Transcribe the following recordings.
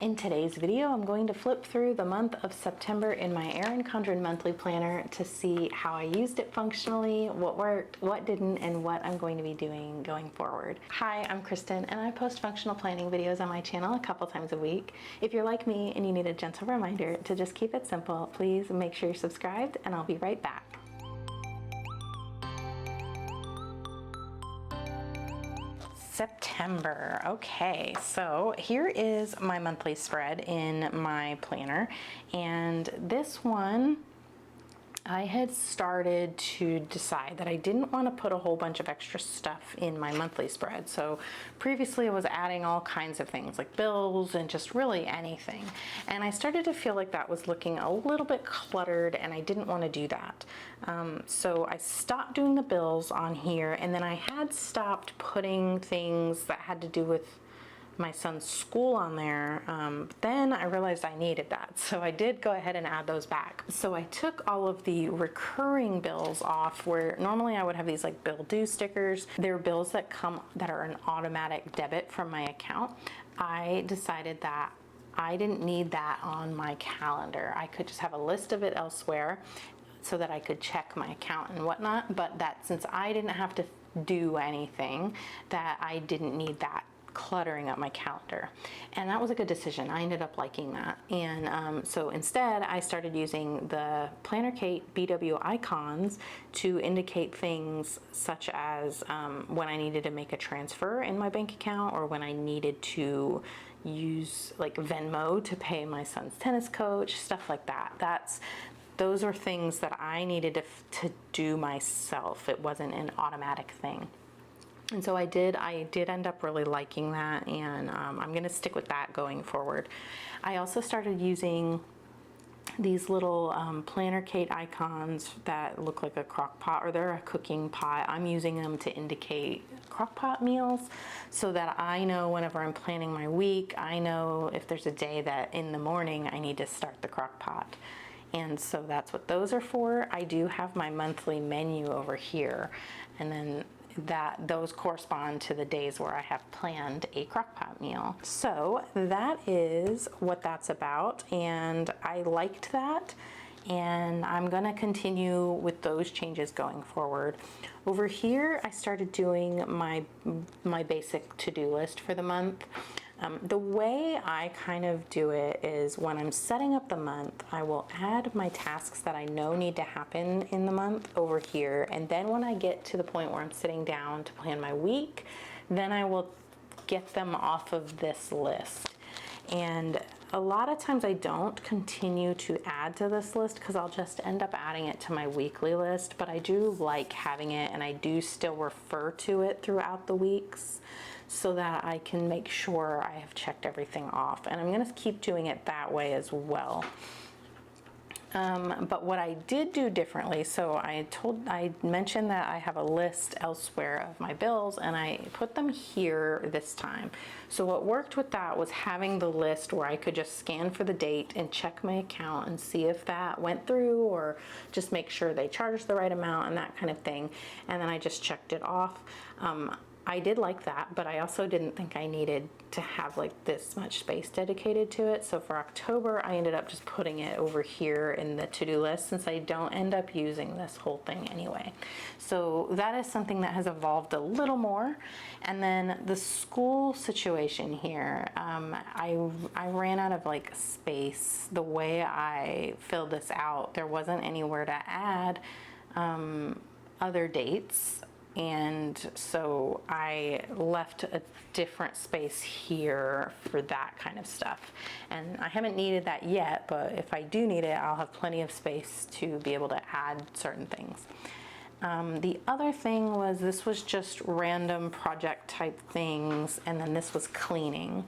In today's video, I'm going to flip through the month of September in my Erin Condren Monthly Planner to see how I used it functionally, what worked, what didn't, and what I'm going to be doing going forward. Hi, I'm Kristen, and I post functional planning videos on my channel a couple times a week. If you're like me and you need a gentle reminder to just keep it simple, please make sure you're subscribed, and I'll be right back. September. Okay, so here is my monthly spread in my planner, and this one I had started to decide that I didn't want to put a whole bunch of extra stuff in my monthly spread. So previously I was adding all kinds of things like bills and just really anything. And I started to feel like that was looking a little bit cluttered and I didn't want to do that. So I stopped doing the bills on here, and then I had stopped putting things that had to do with my son's school on there. Then I realized I needed that, so I did go ahead and add those back. So I took all of the recurring bills off, where normally I would have these like bill due stickers. They're bills that are an automatic debit from my account. I decided that I didn't need that on my calendar. I could just have a list of it elsewhere so that I could check my account and whatnot, but that since I didn't have to do anything, that I didn't need that cluttering up my calendar. And that was a good decision. I ended up liking that. And so instead I started using the Planner Kate BW icons to indicate things such as when I needed to make a transfer in my bank account, or when I needed to use like Venmo to pay my son's tennis coach, stuff like that. Those are things that I needed to do myself. It wasn't an automatic thing. And so I did end up really liking that, and I'm going to stick with that going forward. I also started using these little Planner Kate icons that look like a crock pot, or they're a cooking pot. I'm using them to indicate crock pot meals so that I know whenever I'm planning my week, I know if there's a day that in the morning I need to start the crock pot. And so that's what those are for. I do have my monthly menu over here, and then those correspond to the days where I have planned a crockpot meal. So that is what that's about, and I liked that, and I'm gonna continue with those changes going forward. Over here I started doing my basic to-do list for the month. The way I kind of do it is when I'm setting up the month, I will add my tasks that I know need to happen in the month over here. And then when I get to the point where I'm sitting down to plan my week, then I will get them off of this list. And a lot of times I don't continue to add to this list because I'll just end up adding it to my weekly list, but I do like having it, and I do still refer to it throughout the weeks so that I can make sure I have checked everything off. And I'm gonna keep doing it that way as well. But what I did do differently, so I mentioned that I have a list elsewhere of my bills, and I put them here this time. So what worked with that was having the list where I could just scan for the date and check my account and see if that went through, or just make sure they charged the right amount and that kind of thing. And then I just checked it off. I did like that, but I also didn't think I needed to have like this much space dedicated to it. So for October, I ended up just putting it over here in the to-do list, since I don't end up using this whole thing anyway. So that is something that has evolved a little more. And then the school situation here, I ran out of like space. The way I filled this out, there wasn't anywhere to add other dates. And so I left a different space here for that kind of stuff. And I haven't needed that yet, but if I do need it, I'll have plenty of space to be able to add certain things. The other thing was, this was just random project type things, and then this was cleaning.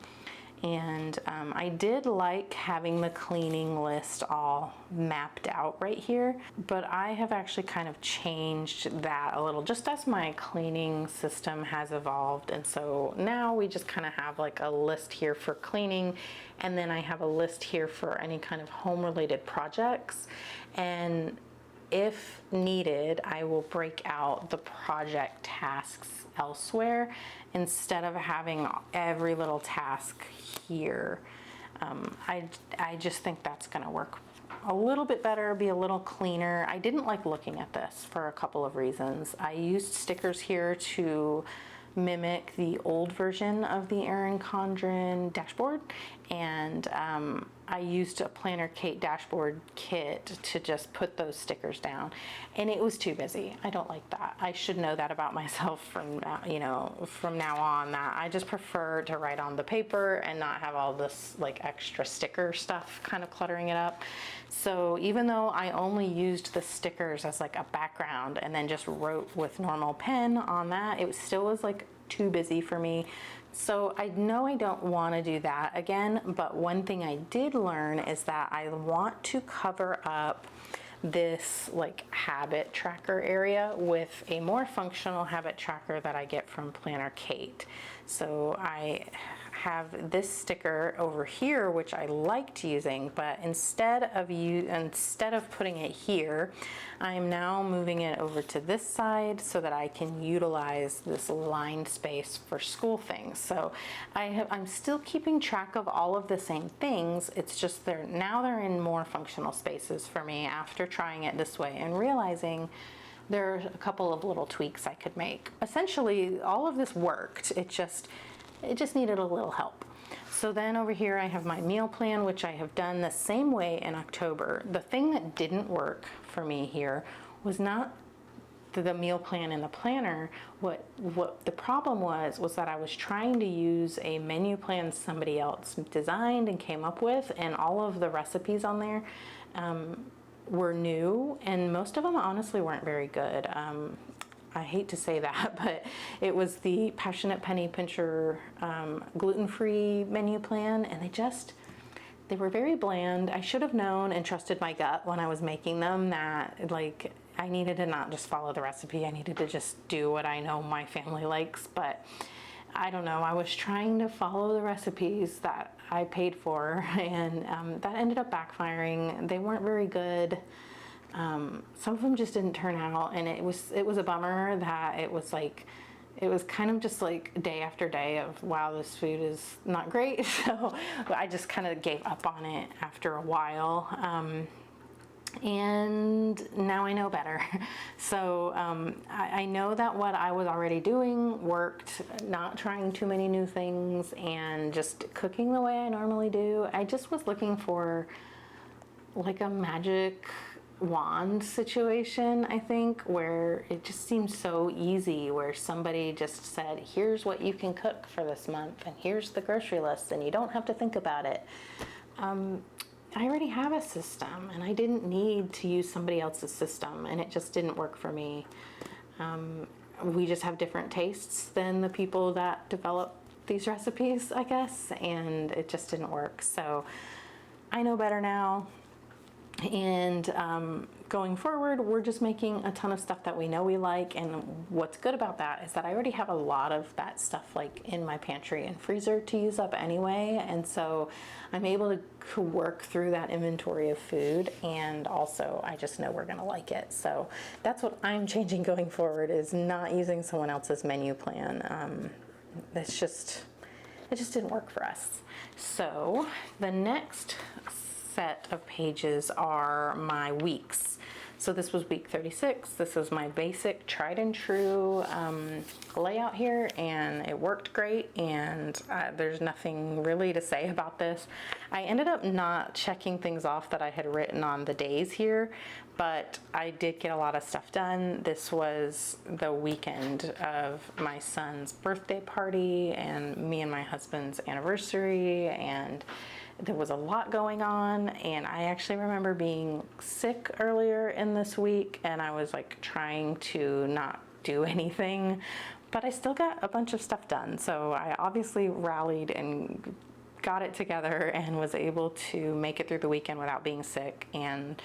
And I did like having the cleaning list all mapped out right here, but I have actually kind of changed that a little just as my cleaning system has evolved. And so now we just kind of have like a list here for cleaning, and then I have a list here for any kind of home related projects. And if needed, I will break out the project tasks elsewhere instead of having every little task here. I just think that's going to work a little bit better, be a little cleaner. I didn't like looking at this for a couple of reasons. I used stickers here to mimic the old version of the Erin Condren dashboard, and I used a Planner Kate dashboard kit to just put those stickers down, and it was too busy. I don't like that. I should know that about myself from from now on, that I just prefer to write on the paper and not have all this like extra sticker stuff kind of cluttering it up. So even though I only used the stickers as like a background and then just wrote with normal pen on that, it still was like too busy for me. So I know I don't want to do that again, but one thing I did learn is that I want to cover up this like habit tracker area with a more functional habit tracker that I get from Planner Kate. So I have this sticker over here, which I liked using, but instead of putting it here, I'm now moving it over to this side so that I can utilize this lined space for school things. So I'm still keeping track of all of the same things. It's just they're in more functional spaces for me after trying it this way and realizing there are a couple of little tweaks I could make. Essentially, all of this worked. It just needed a little help. So then over here I have my meal plan, which I have done the same way in October. The thing that didn't work for me here was not the meal plan in the planner. What the problem was that I was trying to use a menu plan somebody else designed and came up with, and all of the recipes on there were new, and most of them honestly weren't very good. I hate to say that, but it was the Passionate Penny Pincher gluten-free menu plan, and they were very bland. I should have known and trusted my gut when I was making them that like I needed to not just follow the recipe, I needed to just do what I know my family likes, but I don't know, I was trying to follow the recipes that I paid for, and that ended up backfiring. They weren't very good. Some of them just didn't turn out, and it was a bummer that it was kind of just like day after day of, wow, this food is not great. So I just kind of gave up on it after a while. And now I know better. So I know that what I was already doing worked, not trying too many new things and just cooking the way I normally do. I just was looking for like a magic wand situation, I think, where it just seems so easy, where somebody just said, here's what you can cook for this month, and here's the grocery list, and you don't have to think about it. I already have a system, and I didn't need to use somebody else's system, and it just didn't work for me. We just have different tastes than the people that develop these recipes, I guess, and it just didn't work. So I know better now. And going forward, we're just making a ton of stuff that we know we like, and what's good about that is that I already have a lot of that stuff like in my pantry and freezer to use up anyway, and so I'm able to work through that inventory of food, and also I just know we're gonna like it. So that's what I'm changing going forward, is not using someone else's menu plan. It just didn't work for us. So the next set of pages are my weeks. So this was week 36. This is my basic tried and true layout here, and it worked great, and there's nothing really to say about this. I ended up not checking things off that I had written on the days here, but I did get a lot of stuff done. This was the weekend of my son's birthday party and me and my husband's anniversary, and there was a lot going on, and I actually remember being sick earlier in this week, and I was like trying to not do anything, but I still got a bunch of stuff done. So I obviously rallied and got it together and was able to make it through the weekend without being sick, and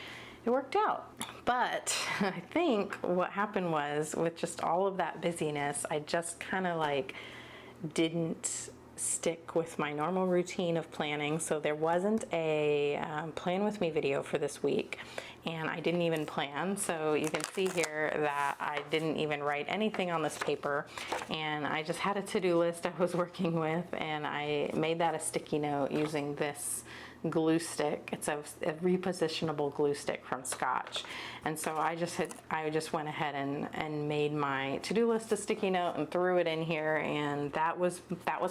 it worked out. But I think what happened was, with just all of that busyness, I just kind of like didn't stick with my normal routine of planning, so there wasn't a plan with me video for this week, and I didn't even plan. So you can see here that I didn't even write anything on this paper, and I just had a to-do list I was working with, and I made that a sticky note using this glue stick. It's a repositionable glue stick from Scotch. And so I just went ahead and made my to-do list a sticky note and threw it in here, and that was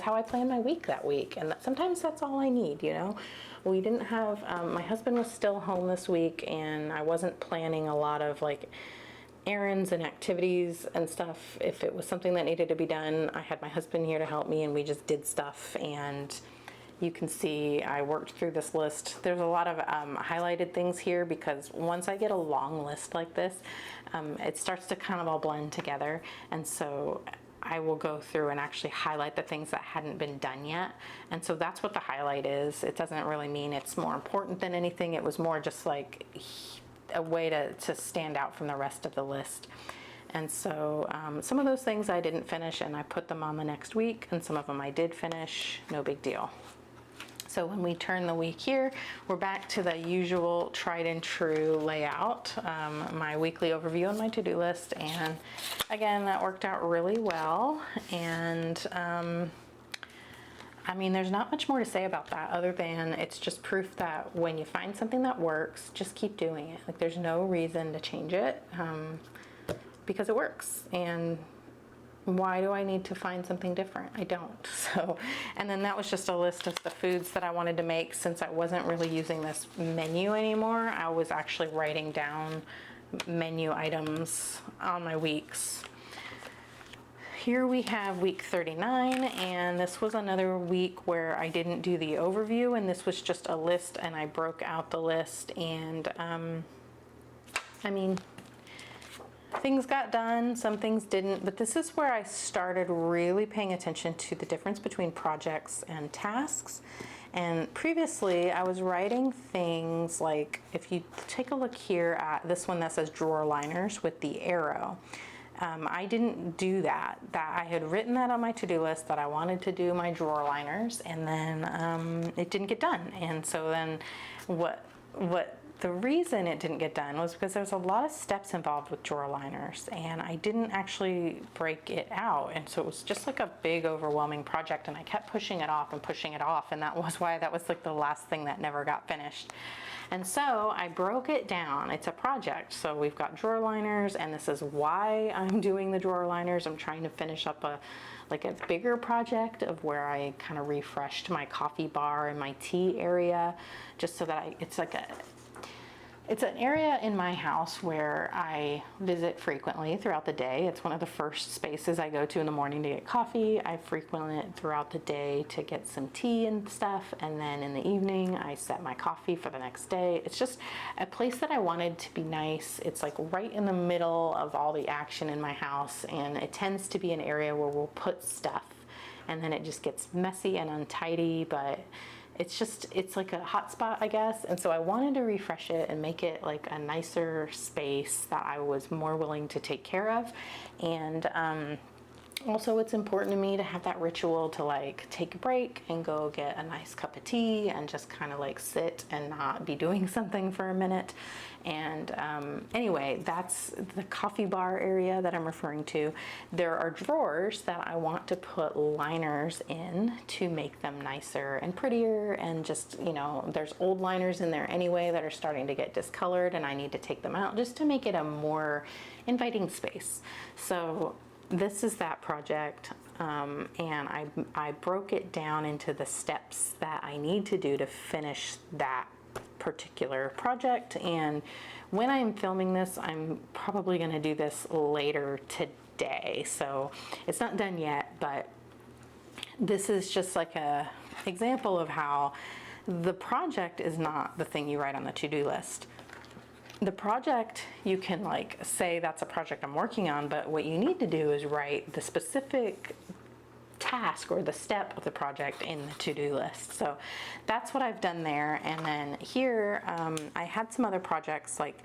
how I planned my week that week. And sometimes that's all I need, you know. We didn't have my husband was still home this week, and I wasn't planning a lot of like errands and activities and stuff. If it was something that needed to be done, I had my husband here to help me, and we just did stuff. And you can see I worked through this list. There's a lot of highlighted things here because once I get a long list like this, it starts to kind of all blend together. And so I will go through and actually highlight the things that hadn't been done yet. And so that's what the highlight is. It doesn't really mean it's more important than anything. It was more just like a way to stand out from the rest of the list. And so some of those things I didn't finish, and I put them on the next week, and some of them I did finish. No big deal. So when we turn the week here, we're back to the usual tried and true layout, my weekly overview and my to-do list. And again, that worked out really well. And I mean, there's not much more to say about that other than it's just proof that when you find something that works, just keep doing it. Like, there's no reason to change it because it works. And why do I need to find something different? I don't. So, and then that was just a list of the foods that I wanted to make. Since I wasn't really using this menu anymore, I was actually writing down menu items on my weeks. Here we have week 39, and this was another week where I didn't do the overview, and this was just a list, and I broke out the list. And I mean, things got done, some things didn't, but this is where I started really paying attention to the difference between projects and tasks. And previously I was writing things like, if you take a look here at this one that says drawer liners with the arrow, I didn't do that. I had written that on my to-do list that I wanted to do my drawer liners, and then it didn't get done. And so then the reason it didn't get done was because there's a lot of steps involved with drawer liners, and I didn't actually break it out. And so it was just like a big overwhelming project, and I kept pushing it off, and that was why that was like the last thing that never got finished. And so I broke it down. It's a project. So we've got drawer liners, and this is why I'm doing the drawer liners. I'm trying to finish up a bigger project of where I kind of refreshed my coffee bar and my tea area, just so that it's an area in my house where I visit frequently throughout the day. It's one of the first spaces I go to in the morning to get coffee. I frequent it throughout the day to get some tea and stuff. And then in the evening, I set my coffee for the next day. It's just a place that I wanted to be nice. It's like right in the middle of all the action in my house. And it tends to be an area where we'll put stuff, and then it just gets messy and untidy, but it's like a hot spot, I guess. And so I wanted to refresh it and make it like a nicer space that I was more willing to take care of. And also, it's important to me to have that ritual to like take a break and go get a nice cup of tea and just kind of like sit and not be doing something for a minute. And anyway, that's the coffee bar area that I'm referring to. There are drawers that I want to put liners in to make them nicer and prettier, and just, you know, there's old liners in there anyway that are starting to get discolored, and I need to take them out just to make it a more inviting space. So this is that project, and I broke it down into the steps that I need to do to finish that particular project. And when I'm filming this, I'm probably going to do this later today, so it's not done yet, but this is just like a example of how the project is not the thing you write on the to-do list. The project, you can like say that's a project I'm working on, but what you need to do is write the specific task or the step of the project in the to-do list. So that's what I've done there. And then here I had some other projects like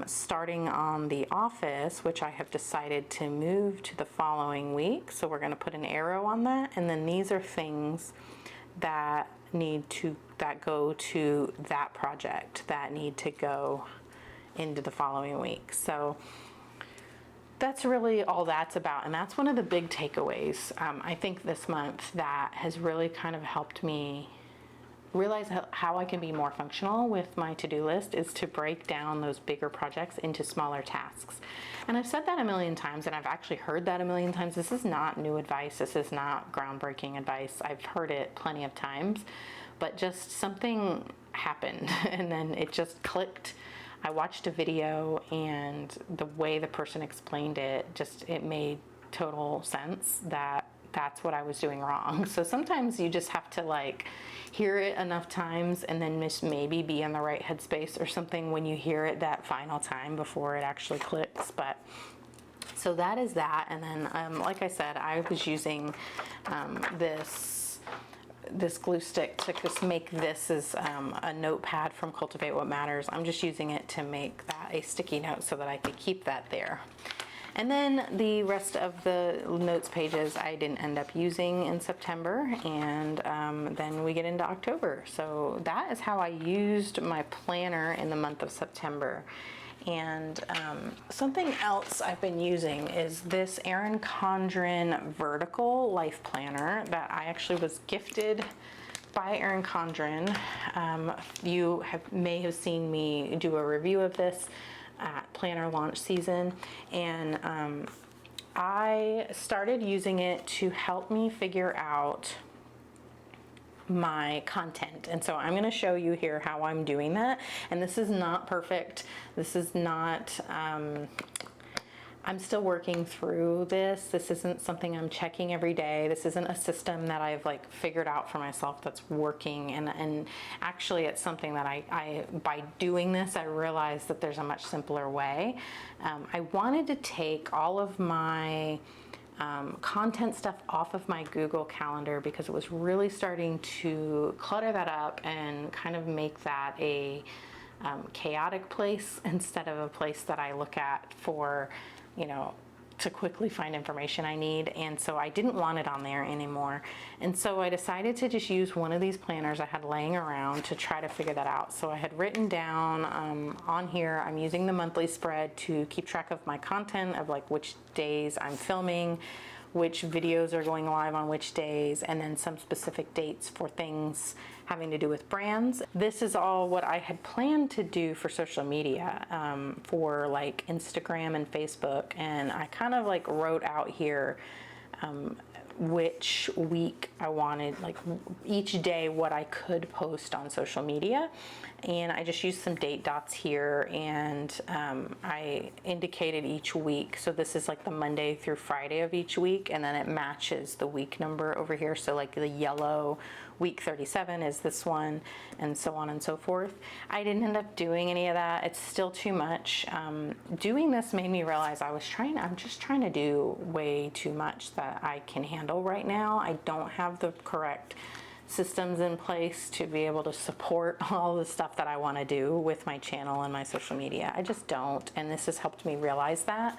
starting on the office, which I have decided to move to the following week. So we're going to put an arrow on that. And then these are things that go to that project that need to go into the following week. So that's really all that's about, and that's one of the big takeaways I think this month that has really kind of helped me realize how I can be more functional with my to-do list is to break down those bigger projects into smaller tasks. And I've said that a million times, and I've actually heard that a million times. This is not new advice. This is not groundbreaking advice. I've heard it plenty of times, but just something happened and then it just clicked. I watched a video and the way the person explained it, it made total sense that that's what I was doing wrong. So sometimes you just have to like hear it enough times and then maybe be in the right headspace or something when you hear it that final time before it actually clicks. But so that is that. And then like I said, I was using this glue stick to just make this as a notepad from Cultivate What Matters. I'm just using it to make that a sticky note so that I could keep that there. And then the rest of the notes pages I didn't end up using in September, and then we get into October. So that is how I used my planner in the month of September. And something else I've been using is this Erin Condren Vertical Life Planner that I actually was gifted by Erin Condren. You may have seen me do a review of this at planner launch season, and I started using it to help me figure out my content. And so I'm going to show you here how I'm doing that. And this is not perfect. This is not, I'm still working through this. This isn't something I'm checking every day. This isn't a system that I've like figured out for myself that's working. And actually it's something that I by doing this, I realized that there's a much simpler way. I wanted to take all of my content stuff off of my Google Calendar because it was really starting to clutter that up and kind of make that a chaotic place instead of a place that I look at for, to quickly find information I need. And so I didn't want it on there anymore. And so I decided to just use one of these planners I had laying around to try to figure that out. So I had written down on here, I'm using the monthly spread to keep track of my content of like which days I'm filming, which videos are going live on which days, and then some specific dates for things having to do with brands. This is all what I had planned to do for social media, for like Instagram and Facebook. And I kind of like wrote out here which week I wanted, like each day what I could post on social media. And I just used some date dots here, and I indicated each week. So this is like the Monday through Friday of each week, and then it matches the week number over here. So like the yellow week 37 is this one, and so on and so forth. I didn't end up doing any of that. It's still too much. Doing this made me realize I'm just trying to do way too much that I can handle right now. I don't have the correct systems in place to be able to support all the stuff that I want to do with my channel and my social media. I just don't, and this has helped me realize that.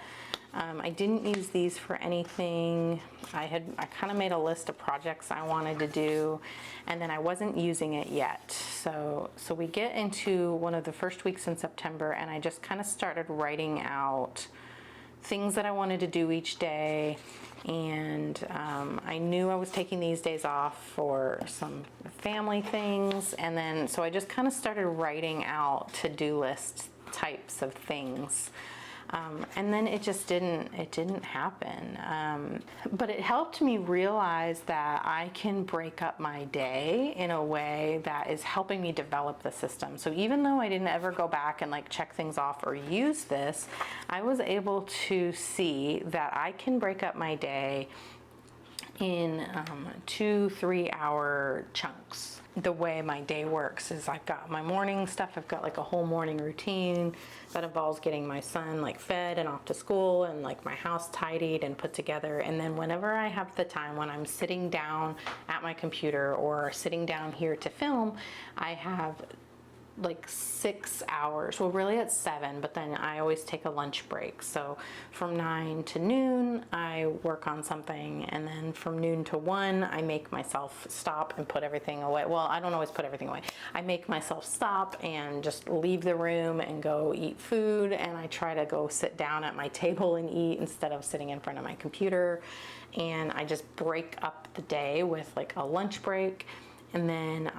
I didn't use these for anything. I kind of made a list of projects I wanted to do, and then I wasn't using it yet. So we get into one of the first weeks in September, and I just kind of started writing out things that I wanted to do each day. And I knew I was taking these days off for some family things, and then so I just kind of started writing out to-do list types of things. And then it just didn't happen. But it helped me realize that I can break up my day in a way that is helping me develop the system. So even though I didn't ever go back and like check things off or use this, I was able to see that I can break up my day in 2-3 hour chunks. the way my day works is I've got my morning stuff. I've got like a whole morning routine that involves getting my son like fed and off to school, and like my house tidied and put together. And then whenever I have the time, when I'm sitting down at my computer or sitting down here to film, I have like 6 hours. Well, really it's 7, but then I always take a lunch break. So from 9 to noon, I work on something, and then from noon to 1, I make myself stop and put everything away. Well, I don't always put everything away. I make myself stop and just leave the room and go eat food, and I try to go sit down at my table and eat instead of sitting in front of my computer. And I just break up the day with like a lunch break. And then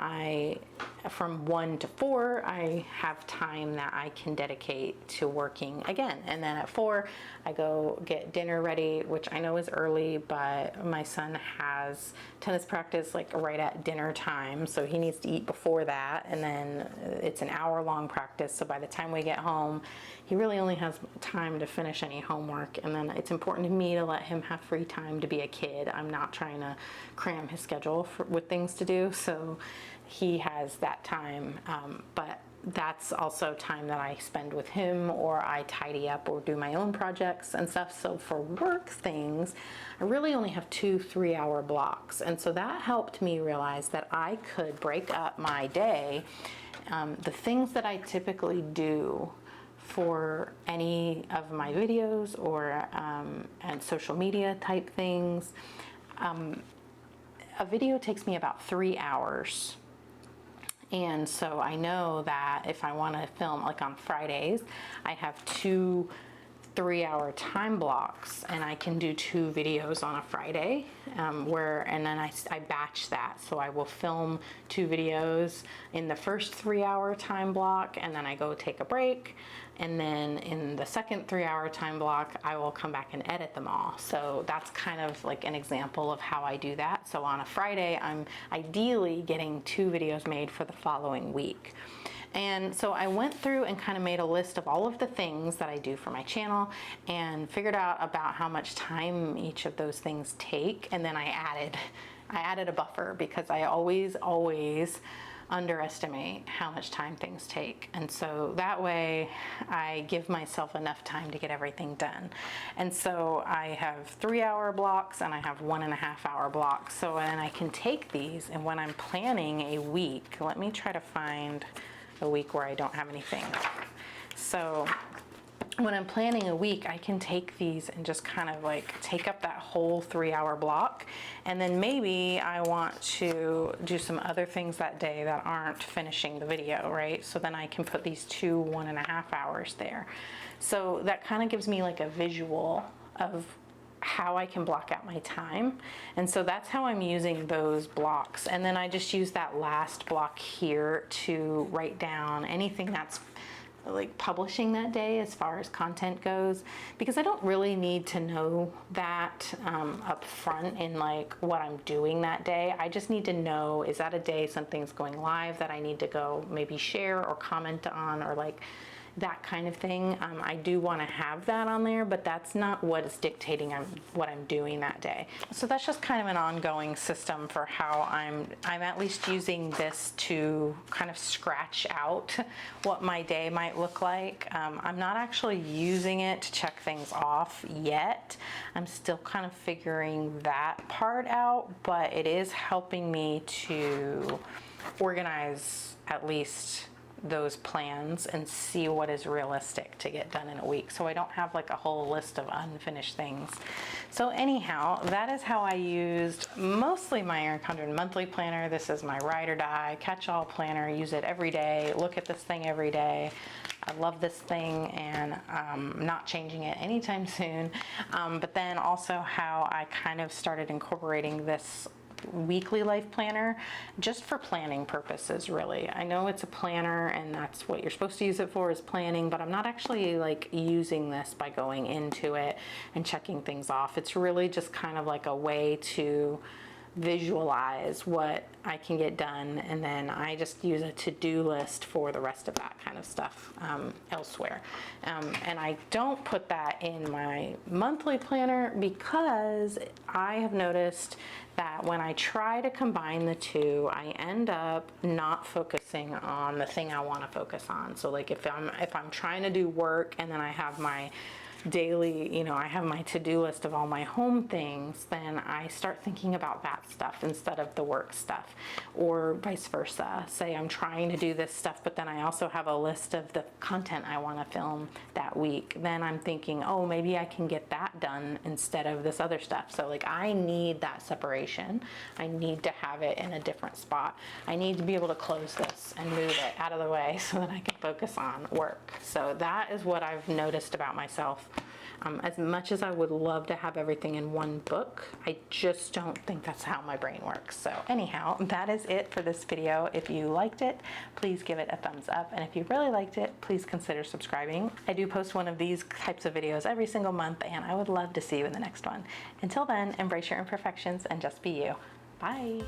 from 1 to 4, I have time that I can dedicate to working again. And then at 4, I go get dinner ready, which I know is early, but my son has tennis practice like right at dinner time, so he needs to eat before that. And then it's an hour-long practice, so by the time we get home, he really only has time to finish any homework. And then it's important to me to let him have free time to be a kid. I'm not trying to cram his schedule with things to do, so he has that time, but that's also time that I spend with him, or I tidy up or do my own projects and stuff. So for work things, I really only have 2 3-hour blocks. And so that helped me realize that I could break up my day. The things that I typically do for any of my videos or and social media type things, a video takes me about 3 hours. And so I know that if I want to film, like on Fridays, I have 2 3-hour time blocks, and I can do 2 videos on a Friday, and then I batch that. So I will film 2 videos in the first 3-hour time block, and then I go take a break. And then in the second 3-hour time block, I will come back and edit them all. So that's kind of like an example of how I do that. So on a Friday, I'm ideally getting 2 videos made for the following week. And so I went through and kind of made a list of all of the things that I do for my channel and figured out about how much time each of those things take. And then I added a buffer, because I always underestimate how much time things take. And so that way I give myself enough time to get everything done. And so I have 3-hour blocks and I have 1.5-hour blocks. So then I can take these, and when I'm planning a week, let me try to find a week where I don't have anything. So when I'm planning a week, I can take these and just kind of like take up that whole 3-hour block. And then maybe I want to do some other things that day that aren't finishing the video, right? So then I can put these 2 1.5 hours there. So that kind of gives me like a visual of how I can block out my time. And so that's how I'm using those blocks. And then I just use that last block here to write down anything that's like publishing that day as far as content goes, because I don't really need to know that up front in like what I'm doing that day. I just need to know, is that a day something's going live that I need to go maybe share or comment on, or like that kind of thing. I do want to have that on there, but that's not what is dictating what I'm doing that day. So that's just kind of an ongoing system for how I'm at least using this to kind of scratch out what my day might look like. I'm not actually using it to check things off yet. I'm still kind of figuring that part out, but it is helping me to organize at least those plans and see what is realistic to get done in a week, so I don't have like a whole list of unfinished things. So anyhow, that is how I used mostly my Erin Condren Monthly Planner. This is my ride or die catch-all planner. Use it every day, look at this thing every day. I love this thing, and not changing it anytime soon. But then also how I kind of started incorporating this weekly life planner just for planning purposes, really. I know it's a planner and that's what you're supposed to use it for, is planning, but I'm not actually like using this by going into it and checking things off. It's really just kind of like a way to visualize what I can get done, and then I just use a to-do list for the rest of that kind of stuff elsewhere. And I don't put that in my monthly planner because I have noticed that when I try to combine the two, I end up not focusing on the thing I want to focus on. So like if I'm trying to do work and then I have my daily, I have my to-do list of all my home things, then I start thinking about that stuff instead of the work stuff, or vice versa. Say I'm trying to do this stuff, but then I also have a list of the content I want to film that week. Then I'm thinking, oh, maybe I can get that done instead of this other stuff. So like I need that separation. I need to have it in a different spot. I need to be able to close this and move it out of the way so that I can focus on work. So that is what I've noticed about myself. As much as I would love to have everything in one book, I just don't think that's how my brain works. So anyhow, that is it for this video. If you liked it, please give it a thumbs up. And if you really liked it, please consider subscribing. I do post one of these types of videos every single month, and I would love to see you in the next one. Until then, embrace your imperfections and just be you. Bye.